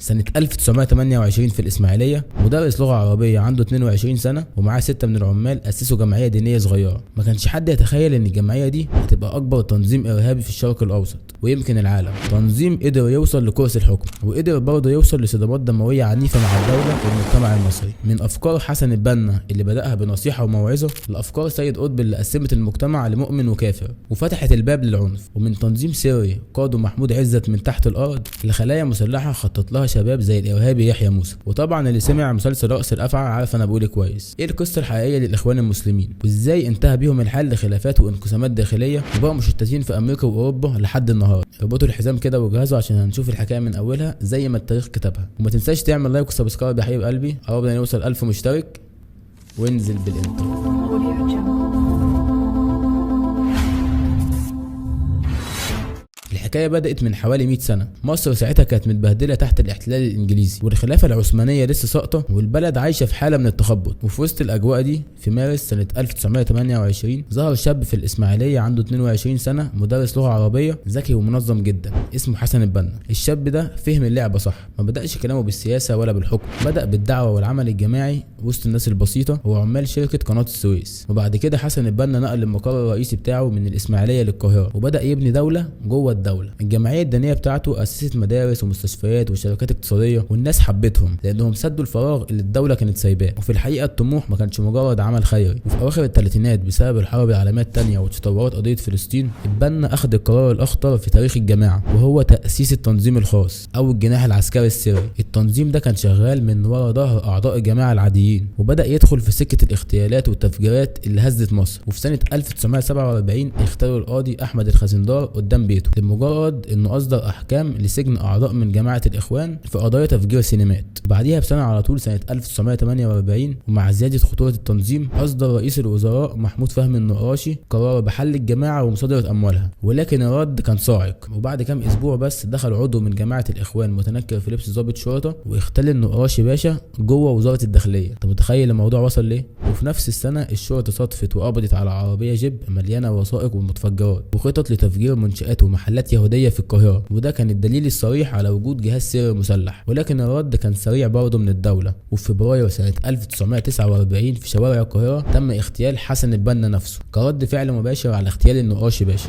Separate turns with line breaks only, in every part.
سنة 1928 في الإسماعيلية. مدرس لغة عربية عنده 22 سنة ومعاه 6 من العمال أسسوا جمعية دينية صغيرة. ما كانش حد يتخيل إن الجمعية دي هتبقى أكبر تنظيم إرهابي في الشرق الأوسط ويمكن العالم. تنظيم قدر يوصل لكرسي الحكم وقدر برضه يوصل لصدمات دموية عنيفة مع الدولة والمجتمع المصري. من أفكار حسن البنا اللي بدأها بنصيحة وموعظة لأفكار سيد قطب اللي قسمت المجتمع لمؤمن وكافر وفتحت الباب للعنف، ومن تنظيم سري قاده محمود عزت من تحت الأرض لخلايا مسلحة خطط لها شباب زي الإرهابي يحيى موسى. وطبعا اللي سمع مسلسل رأس الأفعى عارف أنا بقول كويس إيه القصة الحقيقية للإخوان المسلمين وإزاي انتهى بيهم الحال لخلافات وانقسامات داخلية وبقوا مشتتين في أمريكا وأوروبا لحد النهارده. اربطوا الحزام كده وجهزوا عشان هنشوف الحكاية من أولها زي ما التاريخ كتبها. وما تنساش تعمل لايك وسبسكرايب يا حبيب قلبي، قربنا نوصل 1000 مشترك وانزل بالانترو. الحكايه بدات من حوالي 100 سنه. مصر ساعتها كانت متبهدله تحت الاحتلال الانجليزي والخلافه العثمانيه لسه ساقطه والبلد عايشه في حاله من التخبط. وفي وسط الاجواء دي في مارس سنه 1928 ظهر شاب في الاسماعيليه عنده 22 سنه مدرس لغه عربيه ذكي ومنظم جدا اسمه حسن البنا. الشاب ده فهم اللعبه صح، ما بداش كلامه بالسياسه ولا بالحكم، بدا بالدعوه والعمل الجماعي وسط الناس البسيطه وعمال شركه قناه السويس. وبعد كده حسن البنا نقل المقر الرئيسي بتاعه من الاسماعيليه للقاهره وبدا يبني دوله جوه الدوله. الجمعيه الدينيه بتاعته اسست مدارس ومستشفيات وشركات اقتصاديه والناس حبتهم لانهم سدوا الفراغ اللي الدوله كانت سايباه. وفي الحقيقه الطموح ما كانش مجرد عمل خيري. وفي اواخر الثلاثينات بسبب الحرب العالميه الثانيه وتطورات قضيه فلسطين البنا اخذ القرار الاخطر في تاريخ الجامعه وهو تاسيس التنظيم الخاص او الجناح العسكري السري. التنظيم ده كان شغال من ورا ظهر اعضاء الجماعه العاديين وبدا يدخل في سكه الاغتيالات والتفجيرات اللي هزت مصر. وفي سنه 1947 اختاروا القاضي احمد الخزندار قدام بيته لمجرد انه اصدر احكام لسجن اعضاء من جماعه الاخوان في قضايا تفجير سينمات. بعديها بسنه على طول سنه 1948 ومع زياده خطوره التنظيم اصدر رئيس الوزراء محمود فهمي النقراشي قرار بحل الجماعه ومصادره اموالها، ولكن الرد كان صاعق. وبعد كام اسبوع بس دخل عضو من جماعه الاخوان متنكر في لبس ضابط شرطه واختل النقراشي باشا جوه وزاره الداخليه. انت متخيل الموضوع وصل ليه؟ وفي نفس السنه الشرطه صدفت وقبضت على عربيه جيب مليانه وثائق ومتفجرات وخطط لتفجير منشات ومحلات يهوديه في القاهره، وده كان الدليل الصريح على وجود جهاز سري مسلح. ولكن الرد كان سريع برضه من الدوله. وفي فبراير سنه 1949 في شوارع القاهره تم اغتيال حسن البنا نفسه كرد فعل مباشر على اغتيال النقراشي باشا.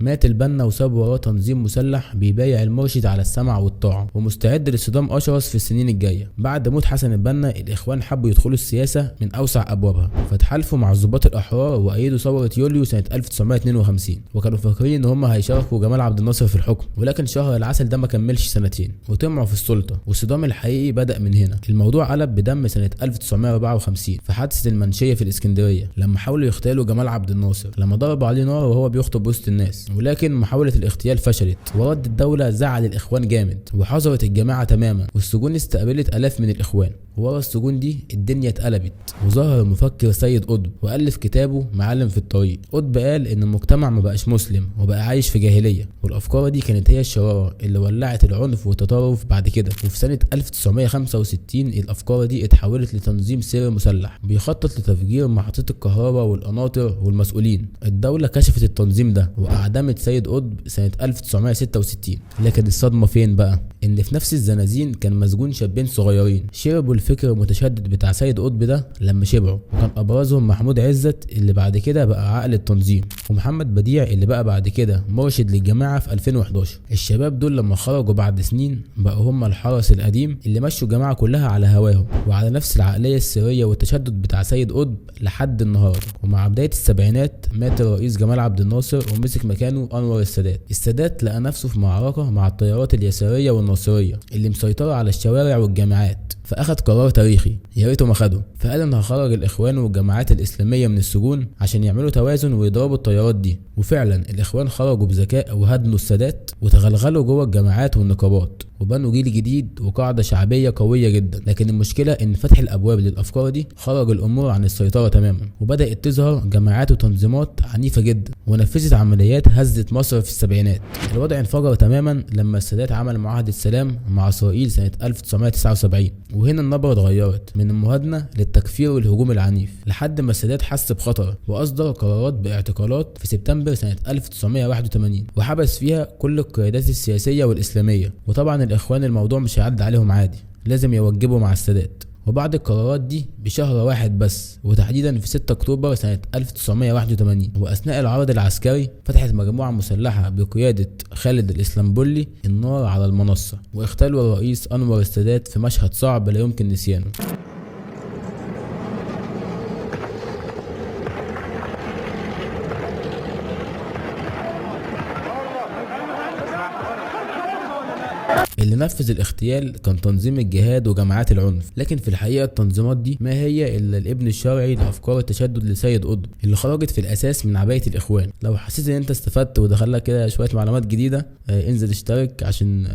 مات البنا وساب وراه تنظيم مسلح بيبايع المرشد على السمع والطاعه ومستعد لاصطدام اشرس في السنين الجايه. بعد موت حسن البنا الاخوان حبوا يدخلوا السياسه من اوسع ابوابها فتحالفوا مع الضباط الاحرار وايدوا ثوره يوليو سنه 1952 وكانوا فاكرين ان هم هيشاركوا جمال عبد الناصر في الحكم. ولكن شهر العسل ده ما كملش سنتين وطمعوا في السلطه والصدام الحقيقي بدا من هنا. الموضوع قلب بدم سنه 1954 في حادثه المنشيه في الاسكندريه لما حاولوا يغتالوا جمال عبد الناصر لما ضربوا عليه نار وهو بيخطب وسط الناس. ولكن محاولة الاغتيال فشلت ورد الدولة زعل الإخوان جامد وحظرت الجماعة تماما والسجون استقبلت آلاف من الإخوان. ورا السجون دي الدنيا اتقلبت وظهر المفكر سيد قطب وألف كتابه معلم في الطريق. قطب قال إن المجتمع ما بقاش مسلم وبقى عايش في جاهلية والأفكار دي كانت هي الشرارة اللي ولعت العنف والتطرف بعد كده. وفي سنة 1965 الأفكار دي اتحولت لتنظيم سري مسلح بيخطط لتفجير محطات الكهرباء والقناطر والمسؤولين. الدولة كشفت التنظيم ده وأعدمت سيد قطب سنة 1966. لكن الصدمة فين بقى؟ إن في نفس الزنازين كان مسجون شابين صغيرين شربوا الفكر المتشدد بتاع سيد قطب ده لما شبعوا، وكان أبرزهم محمود عزت اللي بعد كده بقى عقل التنظيم ومحمد بديع اللي بقى بعد كده مرشد للجماعة في 2011. الشباب دول لما خرجوا بعد سنين بقوا هم الحرس القديم اللي مشوا الجماعة كلها على هواهم وعلى نفس العقلية السرية والتشدد بتاع سيد قطب لحد النهارده. ومع بداية السبعينات مات الرئيس جمال عبد الناصر ومسك مكانه أنور السادات. السادات لقى نفسه في معركة مع التيارات اليسارية والناصرية اللي مسيطرة على الشوارع والجامعات، فأخد قرار تاريخي يا ريته ما خده. فقال ان هخرج الاخوان والجماعات الاسلاميه من السجون عشان يعملوا توازن ويضربوا التيارات دي. وفعلا الاخوان خرجوا بذكاء وهدنوا السادات وتغلغلوا جوه الجامعات والنقابات وبنوا جيل جديد وقاعده شعبيه قويه جدا. لكن المشكله ان فتح الابواب للافكار دي خرج الامور عن السيطره تماما وبدات تظهر جماعات وتنظيمات عنيفه جدا ونفذت عمليات هزت مصر في السبعينات. الوضع انفجر تماما لما السادات عمل معاهده سلام مع اسرائيل سنه 1979 وهنا النبرة اتغيرت من المهادنة للتكفير والهجوم العنيف، لحد ما السادات حس بخطر وأصدر قرارات باعتقالات في سبتمبر سنة 1981 وحبس فيها كل القيادات السياسية والإسلامية. وطبعا الإخوان الموضوع مش هيعدي عليهم عادي، لازم يوجبوا مع السادات. وبعد القرارات دي بشهر واحد بس، وتحديدا في 6 اكتوبر سنة 1981، واثناء العرض العسكري فتحت مجموعة مسلحة بقيادة خالد الاسلامبولي النار على المنصة، واغتالوا الرئيس انور السادات في مشهد صعب لا يمكن نسيانه. اللي نفذ الاغتيال كان تنظيم الجهاد وجماعات العنف، لكن في الحقيقه التنظيمات دي ما هي الا الابن الشرعي لافكار التشدد لسيد قطب اللي خرجت في الاساس من عبايه الاخوان. لو حسيت ان انت استفدت ودخلك كده شويه معلومات جديده، انزل اشترك عشان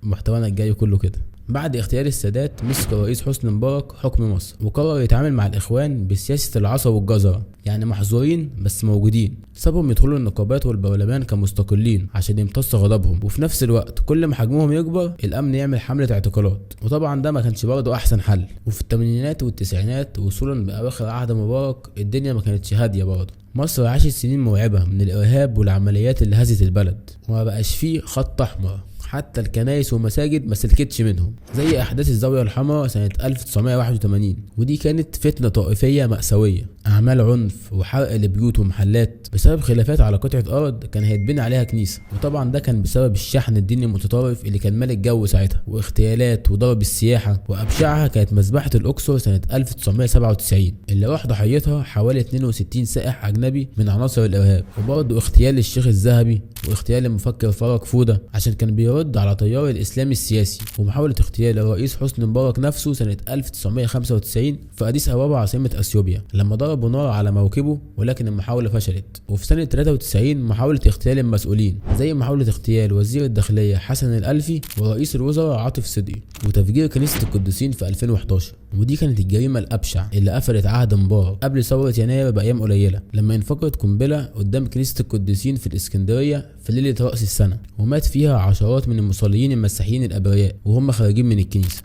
محتوانا الجاي كله كده. بعد اغتيال السادات مسك الرئيس حسني مبارك حكم مصر، وقرر يتعامل مع الاخوان بسياسه العصا والجزره، يعني محظورين بس موجودين. سابهم يدخلوا النقابات والبرلمان كمستقلين عشان يمتص غضبهم، وفي نفس الوقت كل ما حجمهم يكبر الامن يعمل حمله اعتقالات. وطبعا ده ما كانش برضه احسن حل. وفي الثمانينات والتسعينات وصولا باواخر عهد مبارك الدنيا ما كانتش هاديه برضه. مصر عاشت سنين مرعبه من الارهاب والعمليات اللي هزت البلد، وما بقاش فيه خط احمر، حتى الكنائس والمساجد ما سلكتش منهم، زي احداث الزاويه الحمراء سنه 1981، ودي كانت فتنه طائفيه مأساويه، اعمال عنف وحرق لبيوت ومحلات بسبب خلافات على قطعه ارض كان هيتبني عليها كنيسه. وطبعا ده كان بسبب الشحن الديني المتطرف اللي كان مالك الجو ساعتها، واغتيالات وضرب السياحه، وابشعها كانت مذبحه الاقصر سنه 1997 اللي راح ضحيتها حوالي 62 سائح اجنبي من عناصر الارهاب. وبرضه اغتيال الشيخ الذهبي واغتيال المفكر فرج فوده عشان كان بيرد على تيار الاسلامي السياسي، ومحاوله اغتيال الرئيس حسني مبارك نفسه سنه 1995 في اديس ابابا عاصمه اثيوبيا لما ضربوا نار على موكبه، ولكن المحاوله فشلت. وفي سنه 93 محاوله اغتيال المسؤولين زي محاوله اغتيال وزير الداخليه حسن الألفي ورئيس الوزراء عاطف صدقي، وتفجير كنيسه القديسين في 2011. ودي كانت الجريمه الابشع اللي قفلت عهد مبارك قبل ثوره يناير بايام قليله، لما انفجرت قنبله قدام كنيسه القديسين في الاسكندريه في ليله راس السنه، ومات فيها عشرات من المصلين المسيحيين الابرياء وهم خارجين من الكنيسه.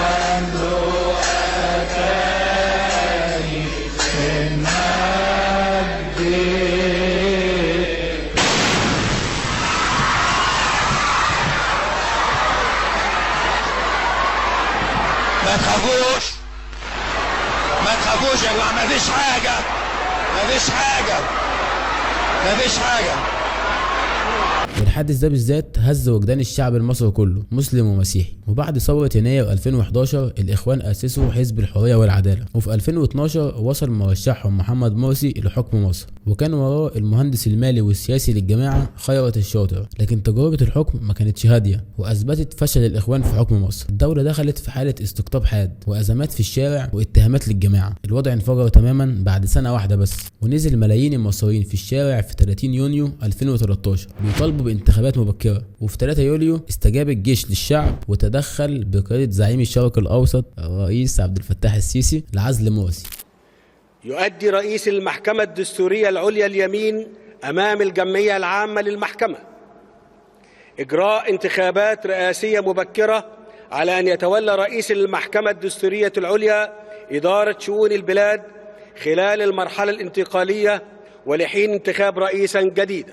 ما تخافوش يا جماعه، مفيش حاجه.
والحادث ده بالذات هز وجدان الشعب المصري كله مسلم ومسيحي. وبعد ثورة يناير 2011 الإخوان أسسوا حزب الحرية والعدالة، وفي 2012 وصل مرشحهم محمد مرسي لحكم مصر، وكان وراه المهندس المالي والسياسي للجماعة خيرت الشاطر. لكن تجربة الحكم ما كانتش هادية وأثبتت فشل الإخوان في حكم مصر. الدولة دخلت في حالة استقطاب حاد وأزمات في الشارع واتهامات للجماعة. الوضع انفجر تماما بعد سنة واحدة بس، ونزل ملايين المصريين في الشارع في 30 يونيو 2013 بيطالبوا بانتخابات مبكرة. وفي 3 يوليو استجاب الجيش للشعب وتدخل بقيادة زعيم الشرق الأوسط الرئيس عبد الفتاح السيسي لعزل مرسي.
يؤدي رئيس المحكمة الدستورية العليا اليمين أمام الجمعية العامة للمحكمة إجراء انتخابات رئاسية مبكرة على أن يتولى رئيس المحكمة الدستورية العليا إدارة شؤون البلاد خلال المرحلة الانتقالية ولحين انتخاب رئيسا جديدا.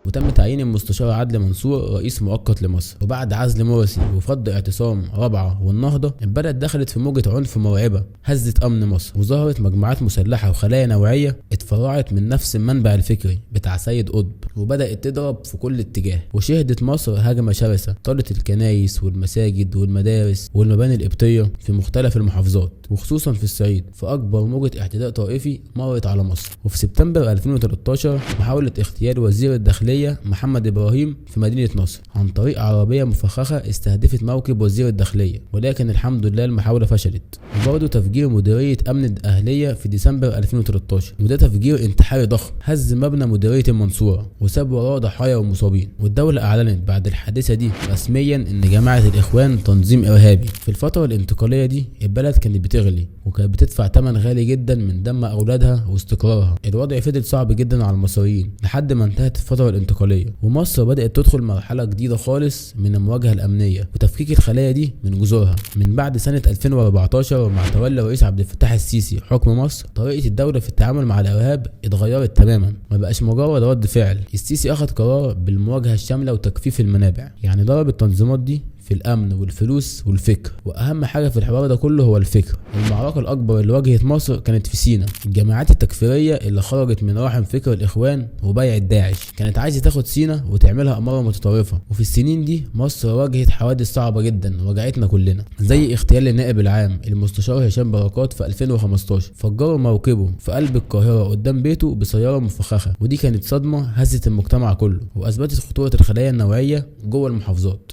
وتم تعيين المستشار عدلي منصور رئيس مؤقت لمصر. وبعد عزل مرسي وفض اعتصام رابعه والنهضه، البلد دخلت في موجه عنف مرعبه هزت امن مصر، وظهرت مجموعات مسلحه وخلايا نوعيه اتفرعت من نفس المنبع الفكري بتاع سيد قطب، وبدات تضرب في كل اتجاه. وشهدت مصر هجمه شرسه طالت الكنايس والمساجد والمدارس والمباني القبطيه في مختلف المحافظات، وخصوصا في الصعيد في اكبر موجه اعتداء طائفي مرت على مصر. وفي سبتمبر 2013 محاوله اغتيال وزير الداخليه محمد ابراهيم في مدينه نصر عن طريق عربيه مفخخه استهدفت موكب وزير الداخليه، ولكن الحمد لله المحاوله فشلت. وبرضه تفجير مديريه امن الاهليه في ديسمبر 2013، وده تفجير انتحاري ضخم هز مبنى مديريه المنصوره وساب وراه ضحايا ومصابين. والدوله اعلنت بعد الحادثه دي رسميا ان جماعه الاخوان تنظيم ارهابي. في الفتره الانتقاليه دي البلد كانت بتغلي وكانت بتدفع ثمن غالي جدا من دم اولادها واستقرارها. الوضع فضل صعب جدا على المصريين لحد ما انتهت الفتره الانتقالية، ومصر بدأت تدخل مرحلة جديدة خالص من المواجهة الأمنية وتفكيك الخلايا دي من جذورها. من بعد سنة 2014 مع تولي الرئيس عبد الفتاح السيسي حكم مصر، طريقة الدولة في التعامل مع الإرهاب اتغيرت تماما، ما بقاش مجرد رد فعل. السيسي أخذ قرار بالمواجهة الشاملة وتجفيف المنابع، يعني ضرب التنظيمات دي في الامن والفلوس والفكر، واهم حاجه في الحوار ده كله هو الفكر. المعركه الاكبر اللي واجهت مصر كانت في سيناء. الجماعات التكفيريه اللي خرجت من رحم فكر الاخوان وبيعة داعش كانت عايزه تاخد سيناء وتعملها اماره متطرفه. وفي السنين دي مصر واجهت حوادث صعبه جدا وجعتنا كلنا، زي اغتيال النائب العام المستشار هشام بركات في 2015، فجروا موكبه في قلب القاهره قدام بيته بسياره مفخخه، ودي كانت صدمه هزت المجتمع كله واثبتت خطوره الخلايا النوعيه جوه المحافظات.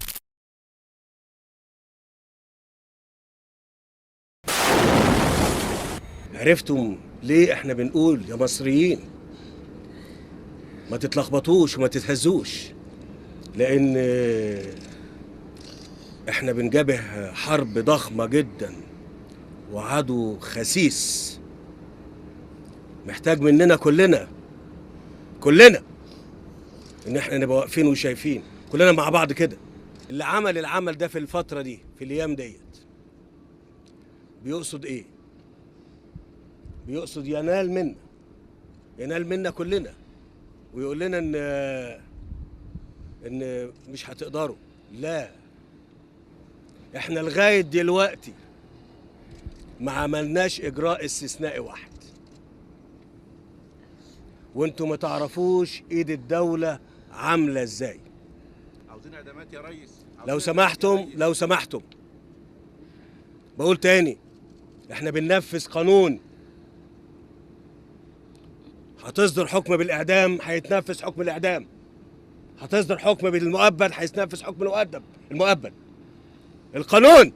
عرفتم ليه احنا بنقول يا مصريين ما تتلخبطوش وما تتهزوش؟ لان احنا بنجابه حرب ضخمة جدا وعدو خسيس محتاج مننا كلنا ان احنا نبقى واقفين وشايفين كلنا مع بعض كده. اللي عمل العمل ده في الفترة دي في الايام ديت بيقصد ايه؟ بيقصد ينال منا كلنا، ويقول لنا ان مش هتقدروا. لا، احنا لغايه دلوقتي ما عملناش اجراء استثنائي واحد، وانتوا ما تعرفوش ايد الدوله عامله ازاي.
عاوزين اعدامات يا ريس.
لو سمحتم بقول تاني، احنا بننفذ قانون. هتصدر حكم بالإعدام هيتنفذ حكم الإعدام، هتصدر حكم بالمؤبد هيتنفذ حكم المؤبد. القانون،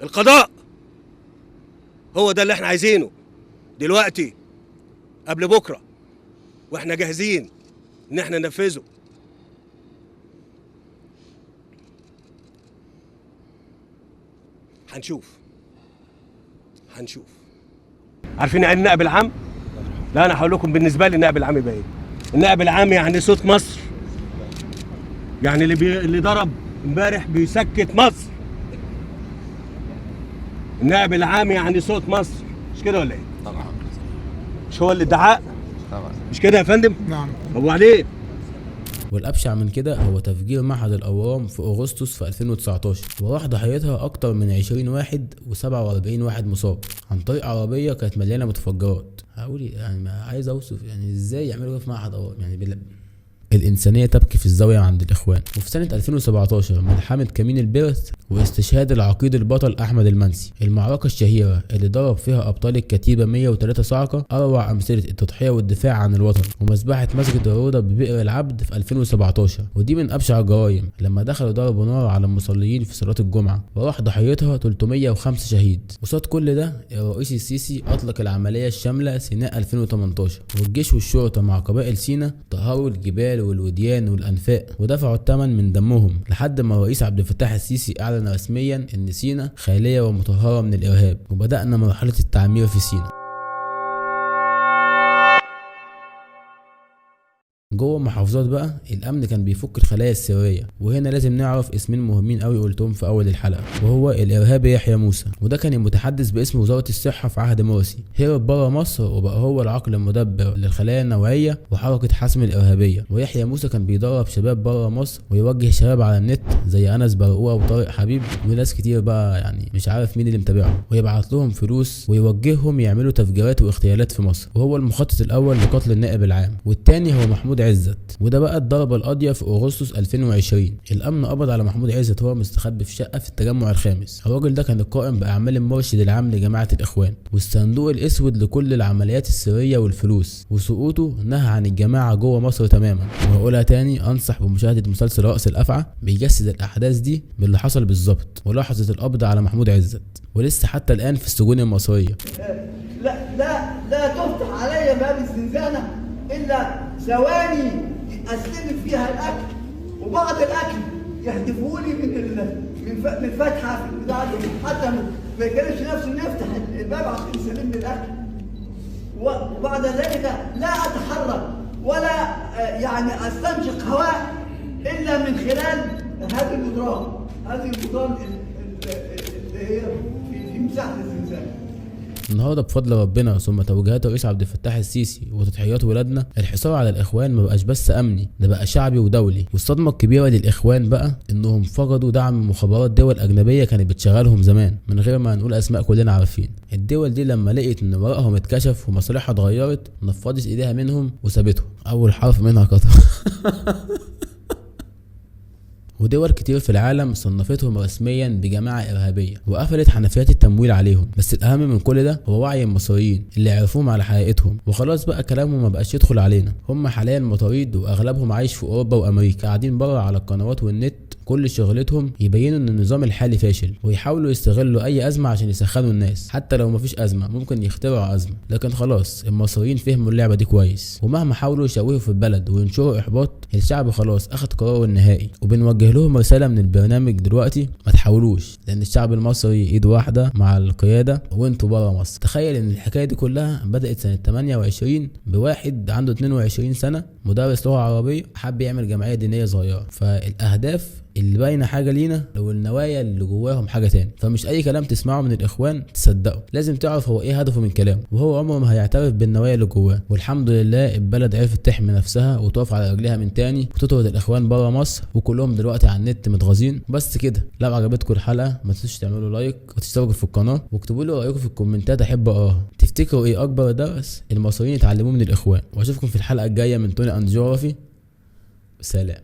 القضاء، هو ده اللي احنا عايزينه دلوقتي قبل بكرة، واحنا جاهزين ان احنا ننفذه. هنشوف. عارفين يعني النائب العام؟ لا، انا هقول لكم بالنسبه لي النائب العام يبقى ايه. النائب العام يعني صوت مصر، يعني اللي ضرب امبارح بيسكت مصر. النائب العام يعني صوت مصر، مش كده ولا ايه؟
طبعا.
مش هو اللي ادعاه؟
طبعا.
مش كده يا فندم؟
نعم.
طب وبعدين؟
والأبشع من كده هو تفجير معهد الأورام في أغسطس في 2019، وراح ضحيتها أكتر من 20 واحد و47 واحد مصاب عن طريق عربية كانت مليانة متفجرات. هقول يعني ما عايز أوصف يعني إزاي يعملوا في معهد أورام، يعني الإنسانية تبكي في الزاوية عند الإخوان. وفي سنة 2017 ملحمة كمين البرث واستشهاد العقيد البطل أحمد المنسي، المعركة الشهيرة اللي ضرب فيها أبطال الكتيبة 103 صاعقة، أروع أمثلة التضحية والدفاع عن الوطن. ومذبحة مسجد الروضة ببئر العبد في 2017، ودي من أبشع الجرائم لما دخلوا ضربوا نار على المصلين في صلاة الجمعة وراح ضحيتها 305 شهيد. قصاد كل ده الرئيس السيسي أطلق العملية الشاملة سيناء 2018، والجيش والشرطة مع قبائل سيناء طهروا الجبال والوديان والأنفاق ودفعوا الثمن من دمهم، لحد ما الرئيس عبد الفتاح السيسي أعلن رسميا إن سيناء خالية ومطهرة من الإرهاب، وبدأنا مرحلة التعمير في سيناء. جوه المحافظات بقى الامن كان بيفك الخلايا السريه، وهنا لازم نعرف اسمين مهمين قوي قلتهم في اول الحلقه، وهو الارهابي يحيى موسى، وده كان المتحدث باسم وزاره الصحه في عهد مرسي، هرب بره مصر وبقى هو العقل المدبر للخلايا النوعيه وحركه حسم الارهابيه. ويحيى موسى كان بيدرب شباب بره مصر ويوجه شباب على النت زي انس برقوقه وطارق حبيب وناس كتير بقى يعني مش عارف مين اللي متابعهم، ويبعت لهم فلوس ويوجههم يعملوا تفجيرات واغتيالات في مصر. وهو المخطط الاول لقتل النائب العام، والتاني هو محمود عزت، وده بقى الضربه القاضيه في اغسطس 2020. الامن قبض على محمود عزت وهو مستخبي في شقه في التجمع الخامس. الراجل ده كان القائم باعمال المرشد العام لجماعه الاخوان والصندوق الاسود لكل العمليات السريه والفلوس، وسقوطه نهى عن الجماعه جوه مصر تماما. وهقولها تاني، انصح بمشاهده مسلسل رأس الافعى بيجسد الاحداث دي باللي حصل بالظبط ولحظه القبض على محمود عزت، ولسه حتى الان في السجون المصريه.
لا تفتح علي باب الزنزانه الا ثواني استلم فيها الاكل، وبعد الاكل يحدفوا لي من فتحه في البتاع دي، حتى ما يكلفش نفسه انه يفتح الباب عشان يسلم لي الاكل. وبعد ذلك لا اتحرك ولا يعني استنشق هواء الا من خلال هذه الجدران اللي هي في مساحه الزنزانه.
النهارده بفضل ربنا ثم توجيهات الرئيس عبد الفتاح السيسي وتضحيات ولادنا، الحصار على الاخوان ما بقاش بس امني، ده بقى شعبي ودولي. والصدمه الكبيره للاخوان بقى انهم فقدوا دعم مخابرات دول اجنبيه كانت بتشغلهم زمان من غير ما نقول اسماء كلنا عارفين. الدول دي لما لقيت ان ورقهم اتكشف ومصالحها اتغيرت نفضت ايديها منهم وسابتهم. اول حرف منها قطر. ودول كتير في العالم صنفتهم رسميا بجماعة إرهابية وقفلت حنفيات التمويل عليهم. بس الأهم من كل ده هو وعي المصريين اللي عرفوهم على حقيقتهم، وخلاص بقى كلامهم ما بقاش يدخل علينا. هم حاليا مطاريد وأغلبهم عايش في أوروبا وأمريكا، قاعدين بره على القنوات والنت كل شغلتهم يبينوا ان النظام الحالي فاشل، ويحاولوا يستغلوا اي ازمه عشان يسخنوا الناس. حتى لو مفيش ازمه ممكن يخترعوا ازمه، لكن خلاص المصريين فهموا اللعبه دي كويس، ومهما حاولوا يشوهوا في البلد وينشروا احباط الشعب خلاص اخد قراره النهائي. وبنوجه لهم رساله من البرنامج دلوقتي: ما تحاولوش، لان الشعب المصري ايد واحده مع القياده وانتوا بره مصر. تخيل ان الحكايه دي كلها بدات سنه 28 بواحد عنده 22 سنه مدرس لغه عربيه حب يعمل جمعيه دينيه صغيره. فالاهداف اللي باينه حاجه لينا لو النوايا اللي جواهم حاجه تاني. فمش اي كلام تسمعه من الاخوان تصدقه، لازم تعرف هو ايه هدفه من كلامه، وهو عمره ما هيعترف بالنوايا اللي جواه. والحمد لله البلد عرفت تحمي نفسها وتقف على رجليها من تاني وتطرد الاخوان بره مصر، وكلهم دلوقتي على النت متغاظين. بس كده، لو عجبتكم الحلقه ما تنسوش تعملوا لايك وتشتركوا في القناه واكتبوا لي رايكم في الكومنتات، احب اقراها. تفتكروا ايه اكبر درس المصريين يتعلموه من الاخوان؟ واشوفكم في الحلقه الجايه من توني اند جغرافي. سلام.